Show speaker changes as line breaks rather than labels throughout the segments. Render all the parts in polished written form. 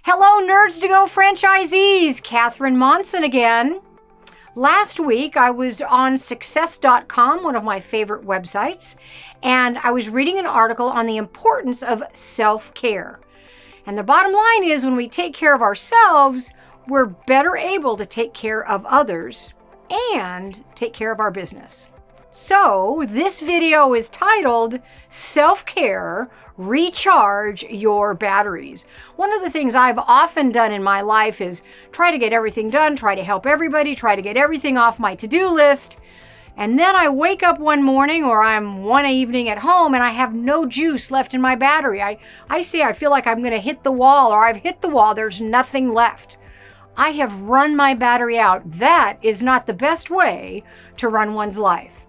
Hello, NerdsToGo franchisees. Catherine Monson again. Last week, I was on success.com, one of my favorite websites, and I was reading an article on the importance of self-care. And the bottom line is, when we take care of ourselves, we're better able to take care of others and take care of our business. So this video is titled Self-Care, Recharge Your Batteries. One of the things I've often done in my life is try to get everything done, try to help everybody, try to get everything off my to-do list. And then I wake up one morning or I'm one evening at home and I have no juice left in my battery. I feel like I'm going to hit the wall, or I've hit the wall. There's nothing left. I have run my battery out. That is not the best way to run one's life.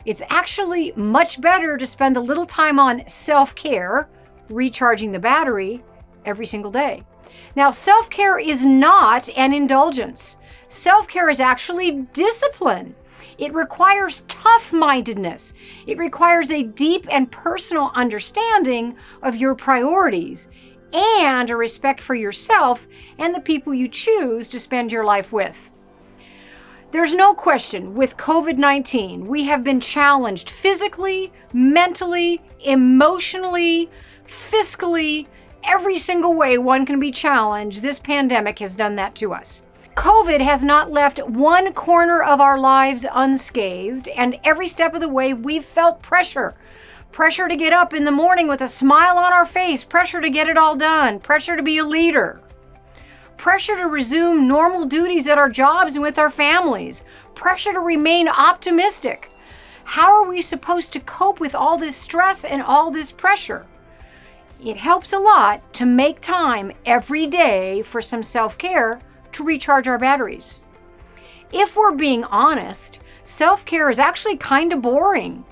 It's actually much better to spend a little time on self-care, recharging the battery, every single day. Now, self-care is not an indulgence. Self-care is actually discipline. It requires tough-mindedness. It requires a deep and personal understanding of your priorities and a respect for yourself and the people you choose to spend your life with. There's no question, with COVID-19, we have been challenged physically, mentally, emotionally, fiscally, every single way one can be challenged. This pandemic has done that to us. COVID has not left one corner of our lives unscathed, and every step of the way we've felt pressure. Pressure to get up in the morning with a smile on our face, pressure to get it all done, pressure to be a leader. Pressure to resume normal duties at our jobs and with our families. Pressure to remain optimistic. How are we supposed to cope with all this stress and all this pressure? It helps a lot to make time every day for some self-care to recharge our batteries. If we're being honest, self-care is actually kind of boring,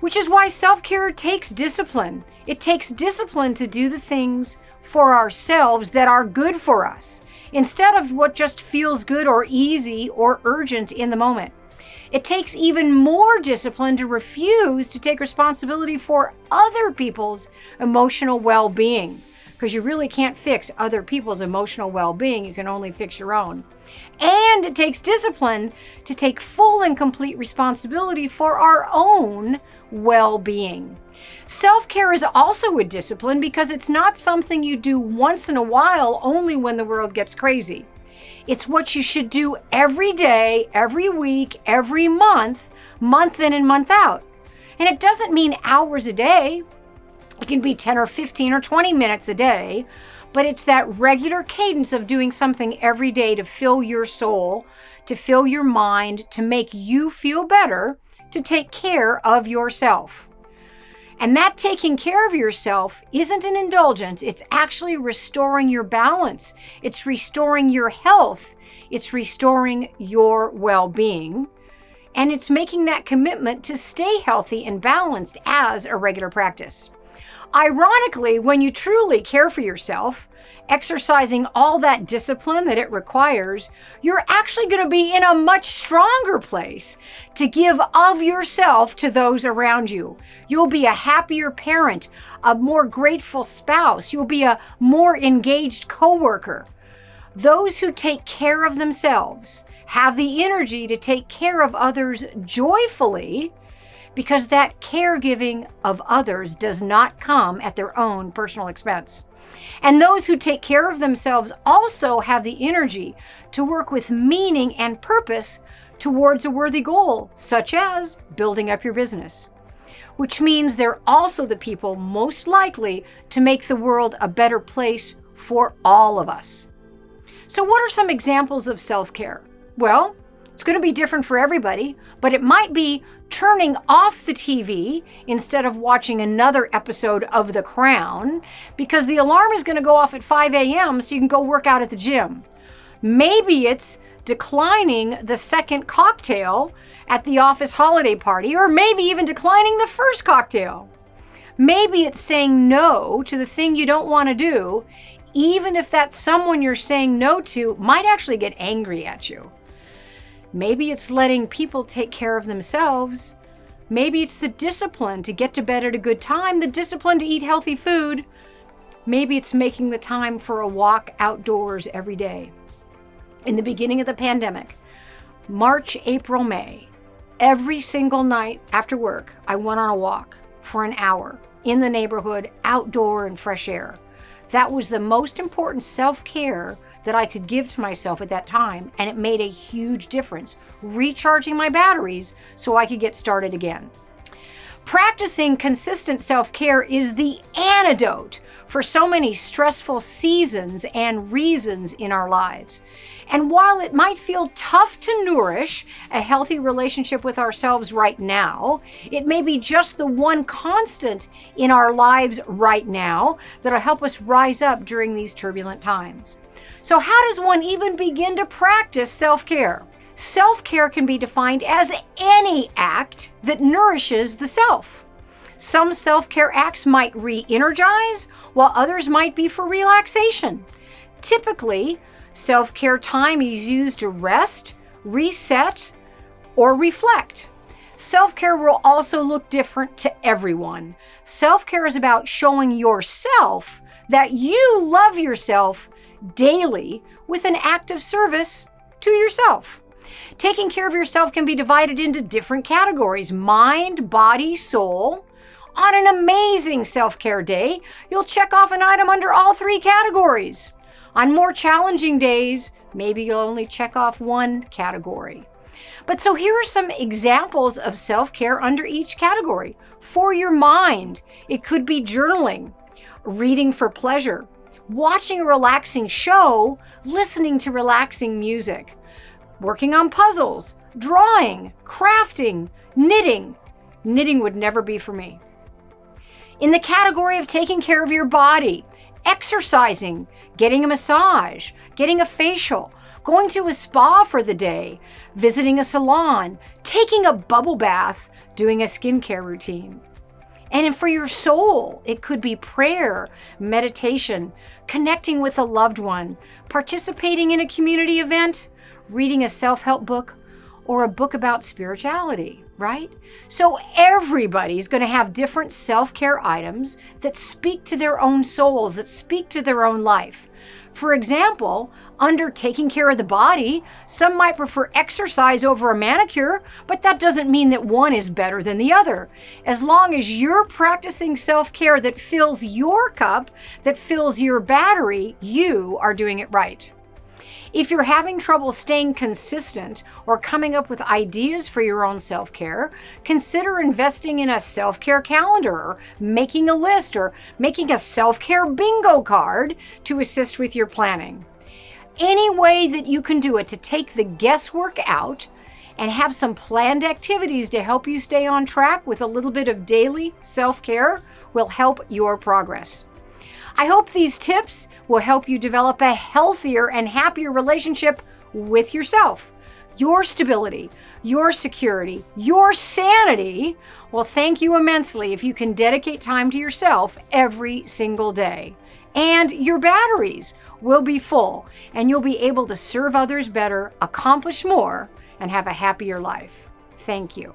which is why self-care takes discipline. It takes discipline to do the things for ourselves that are good for us, instead of what just feels good or easy or urgent in the moment. It takes even more discipline to refuse to take responsibility for other people's emotional well-being, because you really can't fix other people's emotional well-being. You can only fix your own. And it takes discipline to take full and complete responsibility for our own well-being. Self-care is also a discipline because it's not something you do once in a while, only when the world gets crazy. It's what you should do every day, every week, every month, month in and month out. And it doesn't mean hours a day. It can be 10 or 15 or 20 minutes a day, but it's that regular cadence of doing something every day to fill your soul, to fill your mind, to make you feel better, to take care of yourself. And that taking care of yourself isn't an indulgence. It's actually restoring your balance. It's restoring your health. It's restoring your well-being. And it's making that commitment to stay healthy and balanced as a regular practice. Ironically, when you truly care for yourself, exercising all that discipline that it requires, you're actually going to be in a much stronger place to give of yourself to those around you. You'll be a happier parent, a more grateful spouse. You'll be a more engaged coworker. Those who take care of themselves have the energy to take care of others joyfully, because that caregiving of others does not come at their own personal expense. And those who take care of themselves also have the energy to work with meaning and purpose towards a worthy goal, such as building up your business, which means they're also the people most likely to make the world a better place for all of us. So what are some examples of self-care? Well, it's going to be different for everybody, but it might be turning off the TV instead of watching another episode of The Crown, because the alarm is going to go off at 5 a.m. so you can go work out at the gym. Maybe it's declining the second cocktail at the office holiday party, or maybe even declining the first cocktail. Maybe it's saying no to the thing you don't want to do, even if that someone you're saying no to might actually get angry at you. Maybe it's letting people take care of themselves. Maybe it's the discipline to get to bed at a good time, the discipline to eat healthy food. Maybe it's making the time for a walk outdoors every day. In the beginning of the pandemic, March, April, May, every single night after work, I went on a walk for an hour in the neighborhood, outdoor and fresh air. That was the most important self-care that I could give to myself at that time, and it made a huge difference, recharging my batteries so I could get started again. Practicing consistent self-care is the antidote for so many stressful seasons and reasons in our lives. And while it might feel tough to nourish a healthy relationship with ourselves right now, it may be just the one constant in our lives right now that'll help us rise up during these turbulent times. So how does one even begin to practice self-care? Self-care can be defined as any act that nourishes the self. Some self-care acts might re-energize, while others might be for relaxation. Typically, self-care time is used to rest, reset, or reflect. Self-care will also look different to everyone. Self-care is about showing yourself that you love yourself daily with an act of service to yourself. Taking care of yourself can be divided into different categories: mind, body, soul. On an amazing self-care day, you'll check off an item under all three categories. On more challenging days, maybe you'll only check off one category. But so here are some examples of self-care under each category. For your mind, it could be journaling, reading for pleasure, watching a relaxing show, listening to relaxing music, working on puzzles, drawing, crafting, knitting. Knitting would never be for me. In the category of taking care of your body, exercising, getting a massage, getting a facial, going to a spa for the day, visiting a salon, taking a bubble bath, doing a skincare routine. And for your soul, it could be prayer, meditation, connecting with a loved one, participating in a community event, reading a self-help book, or a book about spirituality, right? So everybody's going to have different self-care items that speak to their own souls, that speak to their own life. For example, under taking care of the body, some might prefer exercise over a manicure, but that doesn't mean that one is better than the other. As long as you're practicing self-care that fills your cup, that fills your battery, you are doing it right. If you're having trouble staying consistent or coming up with ideas for your own self-care, consider investing in a self-care calendar, or making a list, or making a self-care bingo card to assist with your planning. Any way that you can do it to take the guesswork out and have some planned activities to help you stay on track with a little bit of daily self-care will help your progress. I hope these tips will help you develop a healthier and happier relationship with yourself. Your stability, your security, your sanity will thank you immensely if you can dedicate time to yourself every single day. And your batteries will be full, and you'll be able to serve others better, accomplish more, and have a happier life. Thank you.